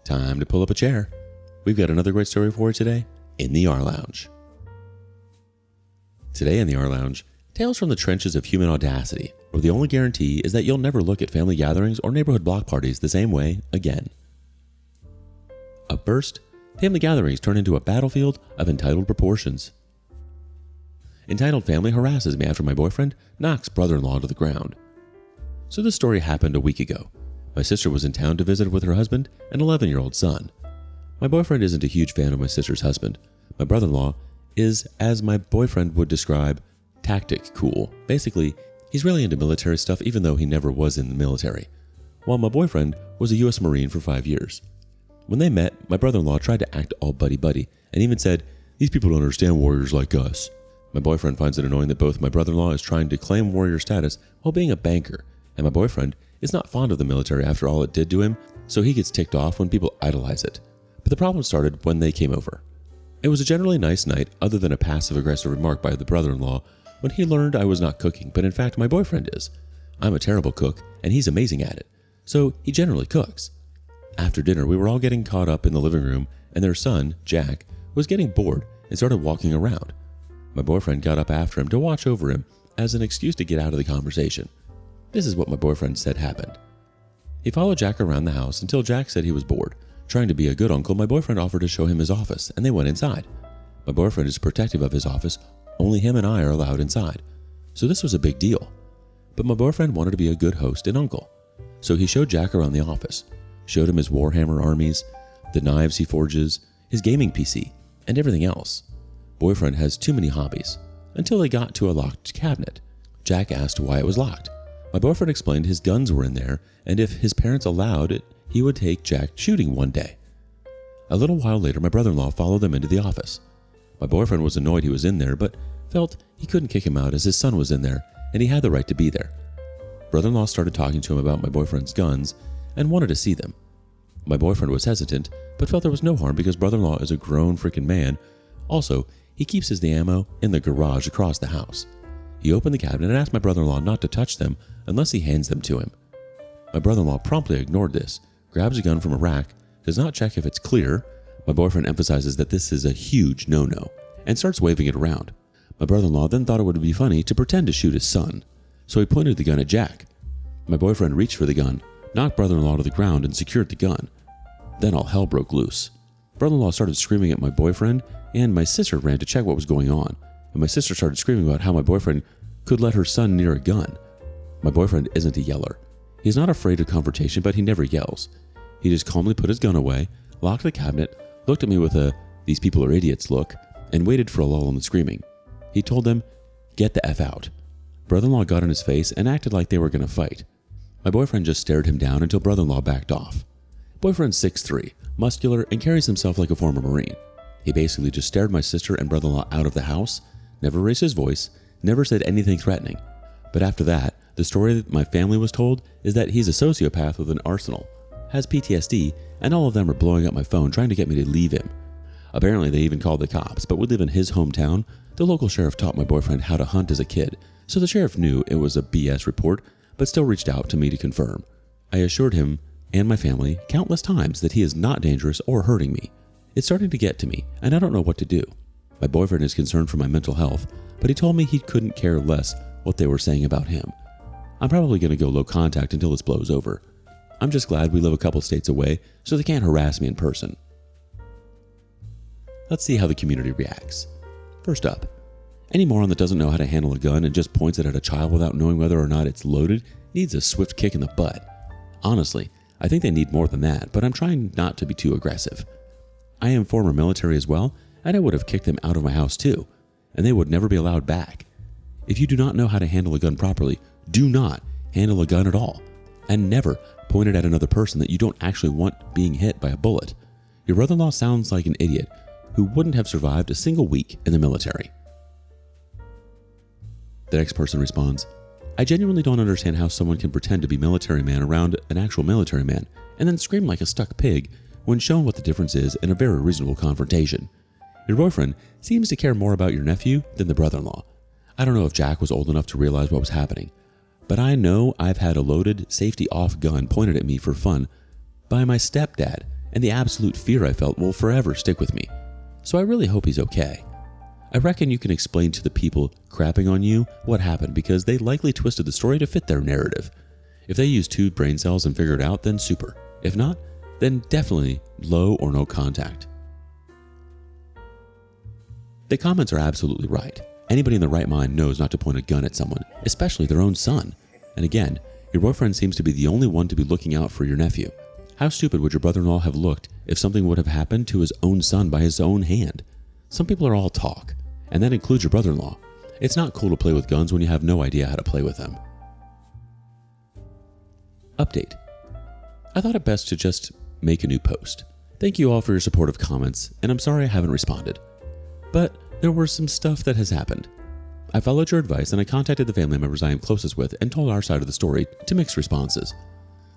Time to pull up a chair. We've got another great story for you today in the rLounge. Today in the rLounge, tales from the trenches of human audacity, where the only guarantee is that you'll never look at family gatherings or neighborhood block parties the same way again. Up first, family gatherings turn into a battlefield of entitled proportions. Entitled family harasses me after my boyfriend knocks brother-in-law to the ground. So this story happened a week ago. My sister was in town to visit with her husband and 11-year-old son. My boyfriend isn't a huge fan of my sister's husband. My brother-in-law is, as my boyfriend would describe, tactic cool. Basically, he's really into military stuff even though he never was in the military, while my boyfriend was a U.S. Marine for 5 years. When they met, my brother-in-law tried to act all buddy-buddy and even said, "These people don't understand warriors like us." My boyfriend finds it annoying that both my brother-in-law is trying to claim warrior status while being a banker, and my boyfriend is not fond of the military after all it did to him, so he gets ticked off when people idolize it. But the problem started when they came over. It was a generally nice night other than a passive-aggressive remark by the brother-in-law when he learned I was not cooking, but in fact my boyfriend is. I'm a terrible cook, and he's amazing at it, so he generally cooks. After dinner, we were all getting caught up in the living room, and their son, Jack, was getting bored and started walking around. My boyfriend got up after him to watch over him as an excuse to get out of the conversation. This is what my boyfriend said happened. He followed Jack around the house until Jack said he was bored. Trying to be a good uncle, my boyfriend offered to show him his office, and they went inside. My boyfriend is protective of his office. Only him and I are allowed inside. So this was a big deal. But my boyfriend wanted to be a good host and uncle. So he showed Jack around the office, showed him his Warhammer armies, the knives he forges, his gaming PC, and everything else. Boyfriend has too many hobbies. Until they got to a locked cabinet. Jack asked why it was locked. My boyfriend explained his guns were in there, and if his parents allowed it, he would take Jack shooting one day. A little while later, my brother-in-law followed them into the office. My boyfriend was annoyed he was in there, but felt he couldn't kick him out as his son was in there, and he had the right to be there. Brother-in-law started talking to him about my boyfriend's guns and wanted to see them. My boyfriend was hesitant, but felt there was no harm because brother-in-law is a grown freaking man. Also, he keeps his ammo in the garage across the house. He opened the cabinet and asked my brother-in-law not to touch them unless he hands them to him. My brother-in-law promptly ignored this, grabs a gun from a rack, does not check if it's clear. My boyfriend emphasizes that this is a huge no-no, and starts waving it around. My brother-in-law then thought it would be funny to pretend to shoot his son, so he pointed the gun at Jack. My boyfriend reached for the gun, knocked brother-in-law to the ground, and secured the gun. Then all hell broke loose. Brother-in-law started screaming at my boyfriend, and my sister ran to check what was going on. And my sister started screaming about how my boyfriend could let her son near a gun. My boyfriend isn't a yeller. He's not afraid of confrontation, but he never yells. He just calmly put his gun away, locked the cabinet, looked at me with a "these people are idiots" look, and waited for a lull in the screaming. He told them, "Get the F out." Brother-in-law got in his face and acted like they were going to fight. My boyfriend just stared him down until brother-in-law backed off. Boyfriend's 6'3", muscular, and carries himself like a former Marine. He basically just stared my sister and brother-in-law out of the house, never raised his voice, never said anything threatening. But after that, the story that my family was told is that he's a sociopath with an arsenal, has PTSD, and all of them are blowing up my phone trying to get me to leave him. Apparently they even called the cops, but we live in his hometown. The local sheriff taught my boyfriend how to hunt as a kid, so the sheriff knew it was a BS report, but still reached out to me to confirm. I assured him and my family countless times that he is not dangerous or hurting me. It's starting to get to me, and I don't know what to do. My boyfriend is concerned for my mental health, but he told me he couldn't care less what they were saying about him. I'm probably going to go low contact until this blows over. I'm just glad we live a couple states away so they can't harass me in person. Let's see how the community reacts. First up, any moron that doesn't know how to handle a gun and just points it at a child without knowing whether or not it's loaded needs a swift kick in the butt. Honestly, I think they need more than that, but I'm trying not to be too aggressive. I am former military as well, and I would have kicked them out of my house too, and they would never be allowed back. If you do not know how to handle a gun properly, do not handle a gun at all, and never point it at another person that you don't actually want being hit by a bullet. Your brother-in-law sounds like an idiot who wouldn't have survived a single week in the military. The next person responds, I genuinely don't understand how someone can pretend to be military man around an actual military man and then scream like a stuck pig when shown what the difference is in a very reasonable confrontation. Your boyfriend seems to care more about your nephew than the brother-in-law. I don't know if Jack was old enough to realize what was happening, but I know I've had a loaded, safety-off gun pointed at me for fun by my stepdad and the absolute fear I felt will forever stick with me. So I really hope he's okay. I reckon you can explain to the people crapping on you what happened because they likely twisted the story to fit their narrative. If they used 2 brain cells and figured it out, then super. If not, then definitely low or no contact. The comments are absolutely right. Anybody in their right mind knows not to point a gun at someone, especially their own son. And again, your boyfriend seems to be the only one to be looking out for your nephew. How stupid would your brother-in-law have looked if something would have happened to his own son by his own hand? Some people are all talk, and that includes your brother-in-law. It's not cool to play with guns when you have no idea how to play with them. Update. I thought it best to just make a new post. Thank you all for your supportive comments, and I'm sorry I haven't responded. But there were some stuff that has happened. I followed your advice and I contacted the family members I am closest with and told our side of the story to mixed responses.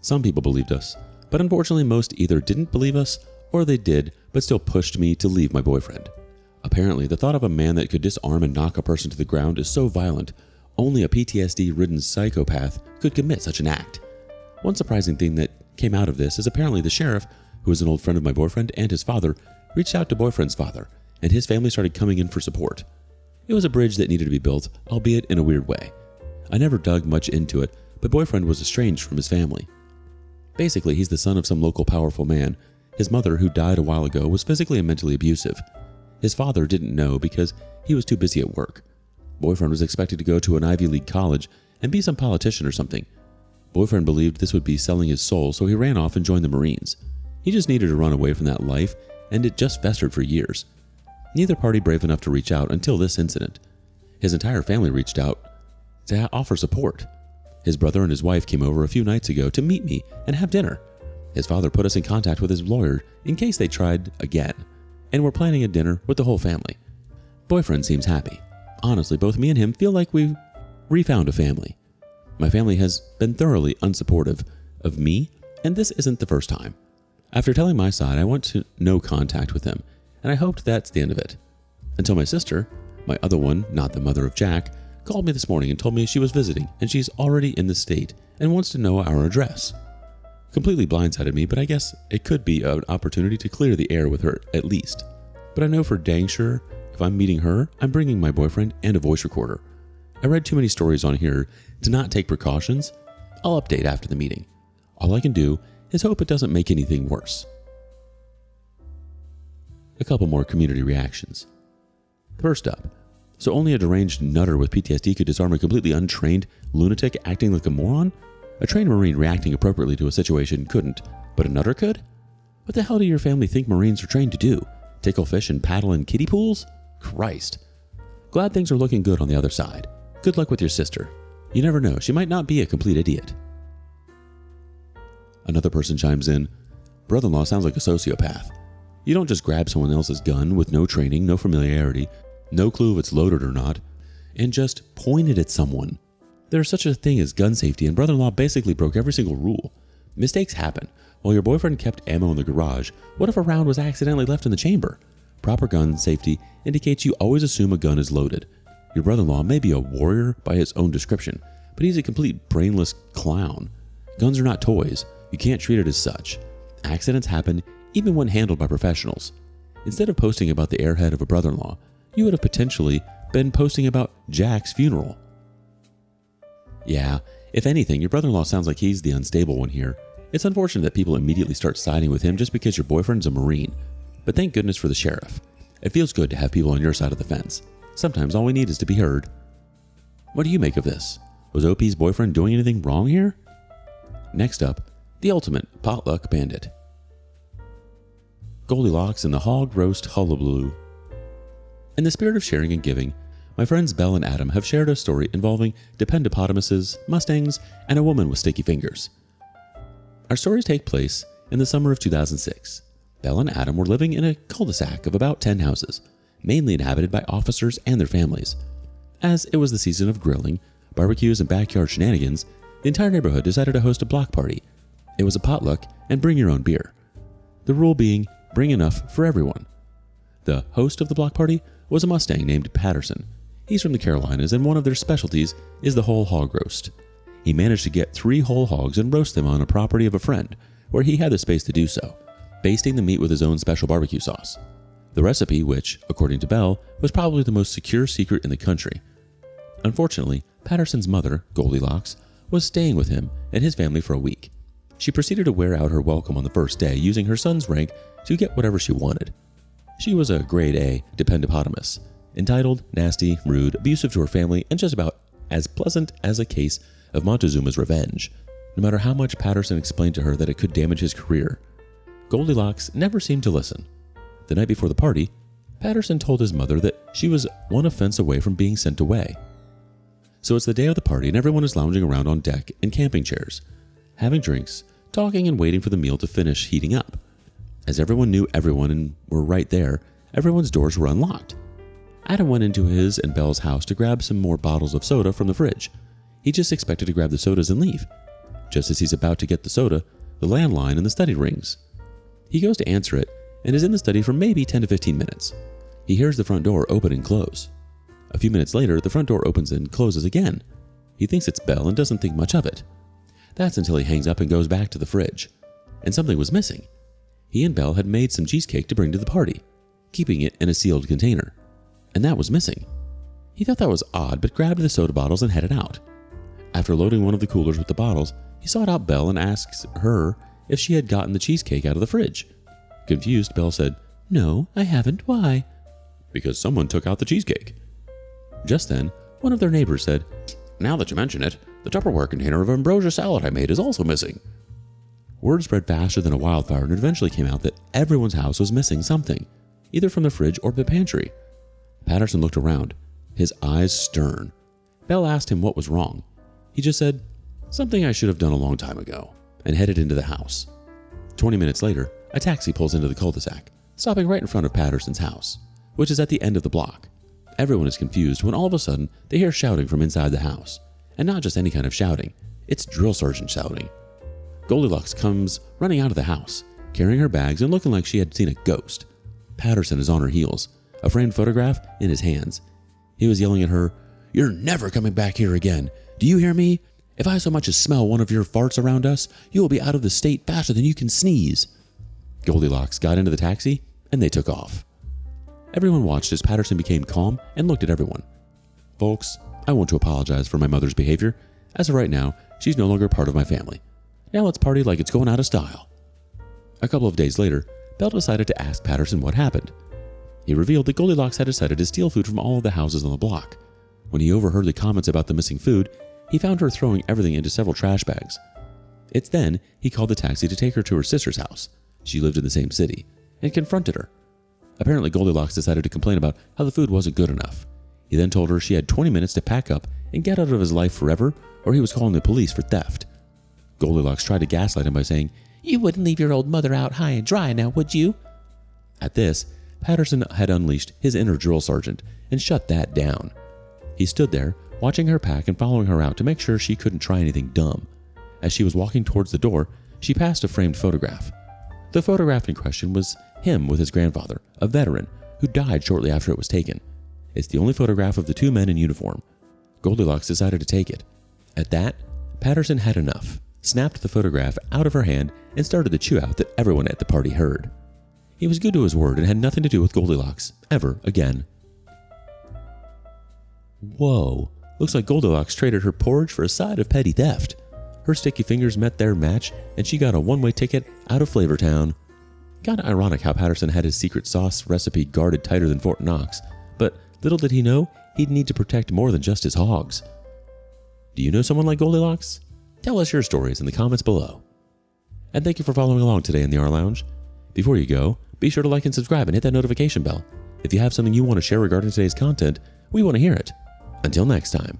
Some people believed us, but unfortunately most either didn't believe us or they did but still pushed me to leave my boyfriend. Apparently, the thought of a man that could disarm and knock a person to the ground is so violent, only a PTSD-ridden psychopath could commit such an act. One surprising thing that came out of this is apparently the sheriff, who is an old friend of my boyfriend and his father, reached out to boyfriend's father, and his family started coming in for support. It was a bridge that needed to be built, albeit in a weird way. I never dug much into it, but boyfriend was estranged from his family. Basically, he's the son of some local powerful man. His mother, who died a while ago, was physically and mentally abusive. His father didn't know because he was too busy at work. Boyfriend was expected to go to an Ivy League college and be some politician or something. Boyfriend believed this would be selling his soul, so he ran off and joined the Marines. He just needed to run away from that life, and it just festered for years. Neither party brave enough to reach out until this incident. His entire family reached out to offer support. His brother and his wife came over a few nights ago to meet me and have dinner. His father put us in contact with his lawyer in case they tried again, and we're planning a dinner with the whole family. Boyfriend seems happy. Honestly, both me and him feel like we've refound a family. My family has been thoroughly unsupportive of me, and this isn't the first time. After telling my side, I went to no contact with them, and I hoped that's the end of it. Until my sister, my other one, not the mother of Jack, called me this morning and told me she was visiting and she's already in the state and wants to know our address. Completely blindsided me, but I guess it could be an opportunity to clear the air with her at least. But I know for dang sure, if I'm meeting her, I'm bringing my boyfriend and a voice recorder. I read too many stories on here to not take precautions. I'll update after the meeting. All I can do is hope it doesn't make anything worse. A couple more community reactions. First up, so only a deranged nutter with PTSD could disarm a completely untrained lunatic acting like a moron? A trained Marine reacting appropriately to a situation couldn't, but a nutter could? What the hell do your family think Marines are trained to do? Tickle fish and paddle in kiddie pools? Christ. Glad things are looking good on the other side. Good luck with your sister. You never know, she might not be a complete idiot. Another person chimes in, brother-in-law sounds like a sociopath. You don't just grab someone else's gun with no training, no familiarity, no clue if it's loaded or not, and just point it at someone. There's such a thing as gun safety, and brother-in-law basically broke every single rule. Mistakes happen. While your boyfriend kept ammo in the garage, what if a round was accidentally left in the chamber? Proper gun safety indicates you always assume a gun is loaded. Your brother-in-law may be a warrior by his own description, but he's a complete brainless clown. Guns are not toys. You can't treat it as such. Accidents happen even when handled by professionals. Instead of posting about the airhead of a brother-in-law, you would have potentially been posting about Jack's funeral. Yeah, if anything, your brother-in-law sounds like he's the unstable one here. It's unfortunate that people immediately start siding with him just because your boyfriend's a Marine. But thank goodness for the sheriff. It feels good to have people on your side of the fence. Sometimes all we need is to be heard. What do you make of this? Was OP's boyfriend doing anything wrong here? Next up, the ultimate potluck bandit. Goldilocks and the hog roast hullabaloo. In the spirit of sharing and giving, my friends Belle and Adam have shared a story involving dependopotamuses, Mustangs, and a woman with sticky fingers. Our stories take place in the summer of 2006. Belle and Adam were living in a cul-de-sac of about 10 houses, mainly inhabited by officers and their families. As it was the season of grilling, barbecues, and backyard shenanigans, the entire neighborhood decided to host a block party. It was a potluck and bring your own beer. The rule being, bring enough for everyone. The host of the block party was a Mustang named Patterson. He's from the Carolinas, and one of their specialties is the whole hog roast. He managed to get 3 whole hogs and roast them on a property of a friend, where he had the space to do so. basting the meat with his own special barbecue sauce. The recipe, which, according to Belle, was probably the most secure secret in the country. Unfortunately, Patterson's mother, Goldilocks, was staying with him and his family for a week. She proceeded to wear out her welcome on the first day, using her son's rank to get whatever she wanted. She was a grade A dependopotamus, entitled, nasty, rude, abusive to her family, and just about as pleasant as a case of Montezuma's Revenge, no matter how much Patterson explained to her that it could damage his career. Goldilocks never seemed to listen. The night before the party, Patterson told his mother that she was one offense away from being sent away. So it's the day of the party and everyone is lounging around on deck in camping chairs, having drinks, talking and waiting for the meal to finish heating up. As everyone knew everyone and were right there, everyone's doors were unlocked. Adam went into his and Belle's house to grab some more bottles of soda from the fridge. He just expected to grab the sodas and leave. Just as he's about to get the soda, the landline in the study rings. He goes to answer it and is in the study for maybe 10 to 15 minutes. He hears the front door open and close. A few minutes later, the front door opens and closes again. He thinks it's Belle and doesn't think much of it. That's until he hangs up and goes back to the fridge. And something was missing. He and Belle had made some cheesecake to bring to the party, keeping it in a sealed container. And that was missing. He thought that was odd, but grabbed the soda bottles and headed out. After loading one of the coolers with the bottles, he sought out Belle and asked her if she had gotten the cheesecake out of the fridge. Confused, Belle said, "No, I haven't. Why?" "Because someone took out the cheesecake." Just then, one of their neighbors said, "Now that you mention it, the Tupperware container of ambrosia salad I made is also missing." Word spread faster than a wildfire and it eventually came out that everyone's house was missing something, either from the fridge or the pantry. Patterson looked around, his eyes stern. Belle asked him what was wrong. He just said, "Something I should have done a long time ago," and headed into the house. 20 minutes later, a taxi pulls into the cul-de-sac, stopping right in front of Patterson's house, which is at the end of the block. Everyone is confused when all of a sudden they hear shouting from inside the house. And not just any kind of shouting, it's drill sergeant shouting. Goldilocks comes running out of the house, carrying her bags and looking like she had seen a ghost. Patterson is on her heels, a framed photograph in his hands. He was yelling at her, "You're never coming back here again. Do you hear me? If I so much as smell one of your farts around us, you will be out of the state faster than you can sneeze." Goldilocks got into the taxi and they took off. Everyone watched as Patterson became calm and looked at everyone. "Folks, I want to apologize for my mother's behavior. As of right now, she's no longer part of my family. Now let's party like it's going out of style." A couple of days later, Belle decided to ask Patterson what happened. He revealed that Goldilocks had decided to steal food from all of the houses on the block. When he overheard the comments about the missing food, he found her throwing everything into several trash bags. It's then he called the taxi to take her to her sister's house. She lived in the same city, and confronted her. Apparently, Goldilocks decided to complain about how the food wasn't good enough. He then told her she had 20 minutes to pack up and get out of his life forever, or he was calling the police for theft. Goldilocks tried to gaslight him by saying, "You wouldn't leave your old mother out high and dry now, would you?" At this, Patterson had unleashed his inner drill sergeant and shut that down. He stood there, watching her pack and following her out to make sure she couldn't try anything dumb. As she was walking towards the door, she passed a framed photograph. The photograph in question was him with his grandfather, a veteran, who died shortly after it was taken. It's the only photograph of the two men in uniform. Goldilocks decided to take it. At that, Patterson had enough, snapped the photograph out of her hand, and started the chew out that everyone at the party heard. He was good to his word and had nothing to do with Goldilocks ever again. Whoa, looks like Goldilocks traded her porridge for a side of petty theft. Her sticky fingers met their match, and she got a one-way ticket out of Flavortown. Kinda ironic how Patterson had his secret sauce recipe guarded tighter than Fort Knox, but little did he know he'd need to protect more than just his hogs. Do you know someone like Goldilocks? Tell us your stories in the comments below. And thank you for following along today in the rLounge. Before you go, be sure to like and subscribe and hit that notification bell. If you have something you want to share regarding today's content, we want to hear it. Until next time.